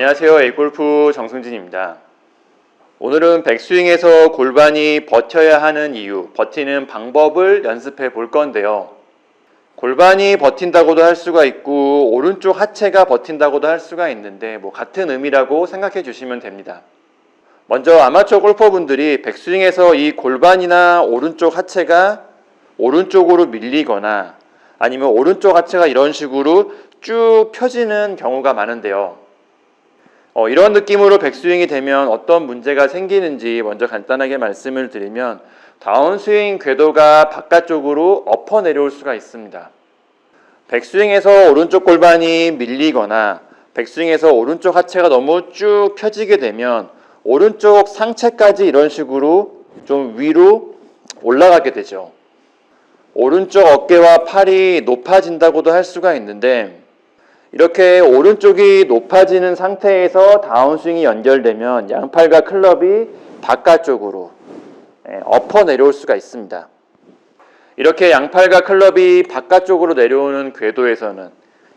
안녕하세요. 에이골프 정승진입니다. 오늘은 백스윙에서 골반이 버텨야 하는 이유, 버티는 방법을 연습해 볼 건데요. 골반이 버틴다고도 할 수가 있고 오른쪽 하체가 버틴다고도 할 수가 있는데 같은 의미라고 생각해 주시면 됩니다. 먼저 아마추어 골퍼분들이 백스윙에서 이 골반이나 오른쪽 하체가 오른쪽으로 밀리거나 아니면 오른쪽 하체가 이런 식으로 쭉 펴지는 경우가 많은데요. 이런 느낌으로 백스윙이 되면 어떤 문제가 생기는지 먼저 간단하게 말씀을 드리면 다운스윙 궤도가 바깥쪽으로 엎어 내려올 수가 있습니다. 백스윙에서 오른쪽 골반이 밀리거나 백스윙에서 오른쪽 하체가 너무 쭉 펴지게 되면 오른쪽 상체까지 이런 식으로 좀 위로 올라가게 되죠. 오른쪽 어깨와 팔이 높아진다고도 할 수가 있는데 이렇게 오른쪽이 높아지는 상태에서 다운스윙이 연결되면 양팔과 클럽이 바깥쪽으로 엎어 내려올 수가 있습니다. 이렇게 양팔과 클럽이 바깥쪽으로 내려오는 궤도에서는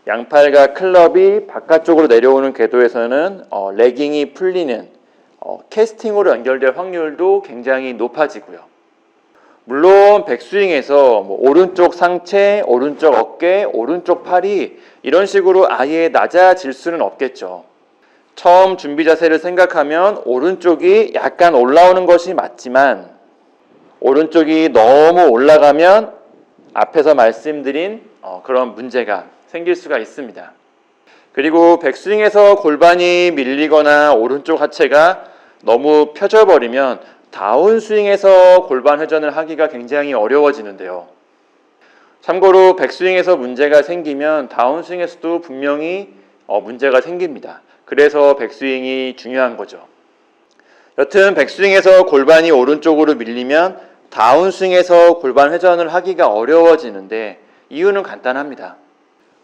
양팔과 클럽이 바깥쪽으로 내려오는 궤도에서는 레깅이 풀리는 캐스팅으로 연결될 확률도 굉장히 높아지고요. 물론 백스윙에서 오른쪽 상체, 오른쪽 어깨, 오른쪽 팔이 이런 식으로 아예 낮아질 수는 없겠죠. 처음 준비 자세를 생각하면 오른쪽이 약간 올라오는 것이 맞지만 오른쪽이 너무 올라가면 앞에서 말씀드린 그런 문제가 생길 수가 있습니다. 그리고 백스윙에서 골반이 밀리거나 오른쪽 하체가 너무 펴져버리면 다운스윙에서 골반 회전을 하기가 굉장히 어려워지는데요. 참고로 백스윙에서 문제가 생기면 다운스윙에서도 분명히 문제가 생깁니다. 그래서 백스윙이 중요한 거죠. 여튼 백스윙에서 골반이 오른쪽으로 밀리면 다운스윙에서 골반 회전을 하기가 어려워지는데 이유는 간단합니다.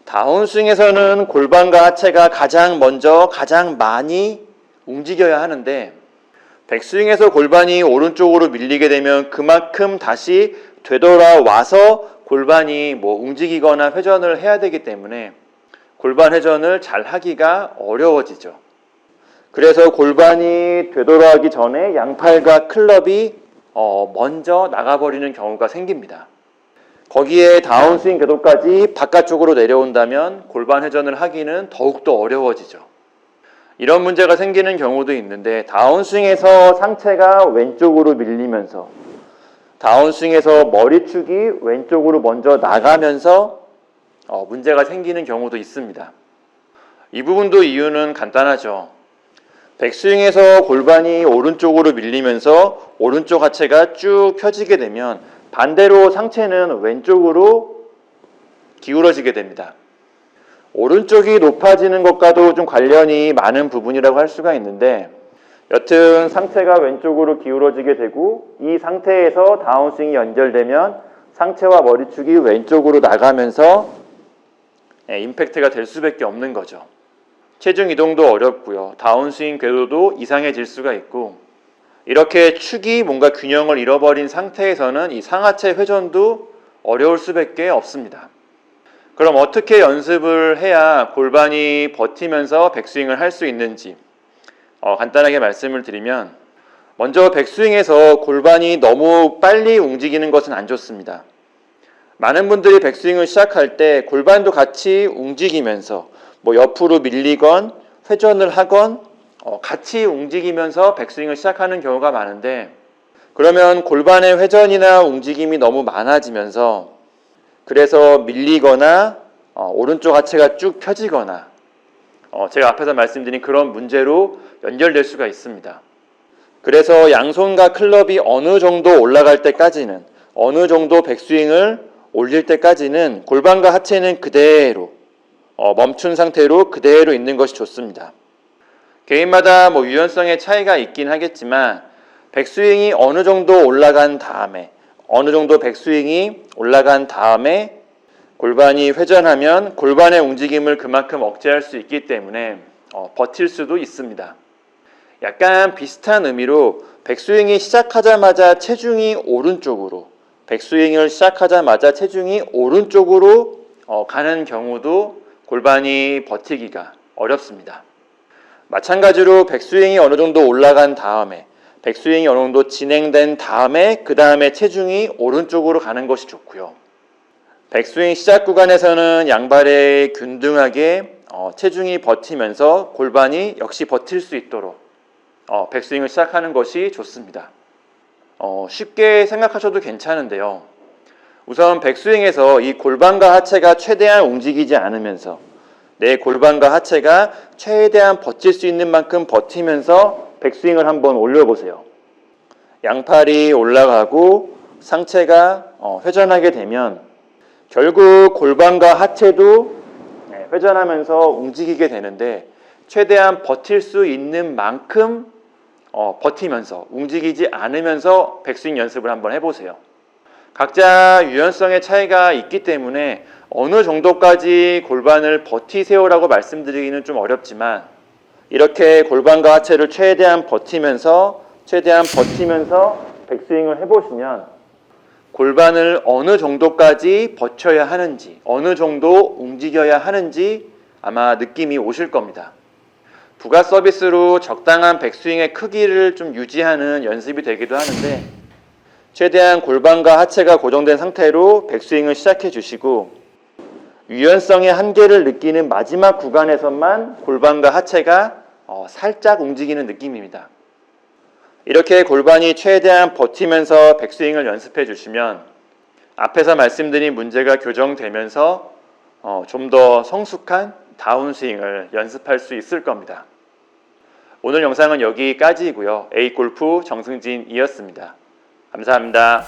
다운스윙에서는 골반과 하체가 가장 먼저 가장 많이 움직여야 하는데 백스윙에서 골반이 오른쪽으로 밀리게 되면 그만큼 다시 되돌아와서 골반이 움직이거나 회전을 해야 되기 때문에 골반 회전을 잘 하기가 어려워지죠. 그래서 골반이 되돌아가기 전에 양팔과 클럽이 먼저 나가버리는 경우가 생깁니다. 거기에 다운스윙 궤도까지 바깥쪽으로 내려온다면 골반 회전을 하기는 더욱더 어려워지죠. 이런 문제가 생기는 경우도 있는데 다운스윙에서 상체가 왼쪽으로 밀리면서 다운스윙에서 머리축이 왼쪽으로 먼저 나가면서 문제가 생기는 경우도 있습니다. 이 부분도 이유는 간단하죠. 백스윙에서 골반이 오른쪽으로 밀리면서 오른쪽 하체가 쭉 펴지게 되면 반대로 상체는 왼쪽으로 기울어지게 됩니다. 오른쪽이 높아지는 것과도 좀 관련이 많은 부분이라고 할 수가 있는데 여튼 상체가 왼쪽으로 기울어지게 되고 이 상태에서 다운스윙이 연결되면 상체와 머리축이 왼쪽으로 나가면서 임팩트가 될 수밖에 없는 거죠. 체중 이동도 어렵고요. 다운스윙 궤도도 이상해질 수가 있고 이렇게 축이 뭔가 균형을 잃어버린 상태에서는 이 상하체 회전도 어려울 수밖에 없습니다. 그럼 어떻게 연습을 해야 골반이 버티면서 백스윙을 할 수 있는지 간단하게 말씀을 드리면 먼저 백스윙에서 골반이 너무 빨리 움직이는 것은 안 좋습니다. 많은 분들이 백스윙을 시작할 때 골반도 같이 움직이면서 옆으로 밀리건 회전을 하건 같이 움직이면서 백스윙을 시작하는 경우가 많은데 그러면 골반의 회전이나 움직임이 너무 많아지면서 그래서 밀리거나 오른쪽 하체가 쭉 펴지거나 제가 앞에서 말씀드린 그런 문제로 연결될 수가 있습니다. 그래서 양손과 클럽이 어느 정도 올라갈 때까지는 어느 정도 백스윙을 올릴 때까지는 골반과 하체는 그대로 멈춘 상태로 그대로 있는 것이 좋습니다. 개인마다 유연성의 차이가 있긴 하겠지만 백스윙이 어느 정도 올라간 다음에 어느 정도 백스윙이 올라간 다음에 골반이 회전하면 골반의 움직임을 그만큼 억제할 수 있기 때문에 버틸 수도 있습니다. 약간 비슷한 의미로 백스윙이 시작하자마자 체중이 오른쪽으로 백스윙을 시작하자마자 체중이 오른쪽으로 가는 경우도 골반이 버티기가 어렵습니다. 마찬가지로 백스윙이 어느 정도 올라간 다음에, 백스윙이 어느 정도 진행된 다음에 그 다음에 체중이 오른쪽으로 가는 것이 좋고요. 백스윙 시작 구간에서는 양발에 균등하게 체중이 버티면서 골반이 역시 버틸 수 있도록 백스윙을 시작하는 것이 좋습니다. 쉽게 생각하셔도 괜찮은데요. 우선 백스윙에서 이 골반과 하체가 최대한 움직이지 않으면서 내 골반과 하체가 최대한 버틸 수 있는 만큼 버티면서 백스윙을 한번 올려보세요. 양팔이 올라가고 상체가 회전하게 되면 결국 골반과 하체도 회전하면서 움직이게 되는데 최대한 버틸 수 있는 만큼 버티면서 움직이지 않으면서 백스윙 연습을 한번 해보세요. 각자 유연성의 차이가 있기 때문에 어느 정도까지 골반을 버티세요라고 말씀드리기는 좀 어렵지만 이렇게 골반과 하체를 최대한 버티면서 백스윙을 해보시면 골반을 어느 정도까지 버텨야 하는지, 어느 정도 움직여야 하는지 아마 느낌이 오실 겁니다. 부가 서비스로 적당한 백스윙의 크기를 좀 유지하는 연습이 되기도 하는데 최대한 골반과 하체가 고정된 상태로 백스윙을 시작해 주시고 유연성의 한계를 느끼는 마지막 구간에서만 골반과 하체가 살짝 움직이는 느낌입니다. 이렇게 골반이 최대한 버티면서 백스윙을 연습해 주시면 앞에서 말씀드린 문제가 교정되면서 좀 더 성숙한 다운스윙을 연습할 수 있을 겁니다. 오늘 영상은 여기까지이고요. A골프 정승진이었습니다. 감사합니다.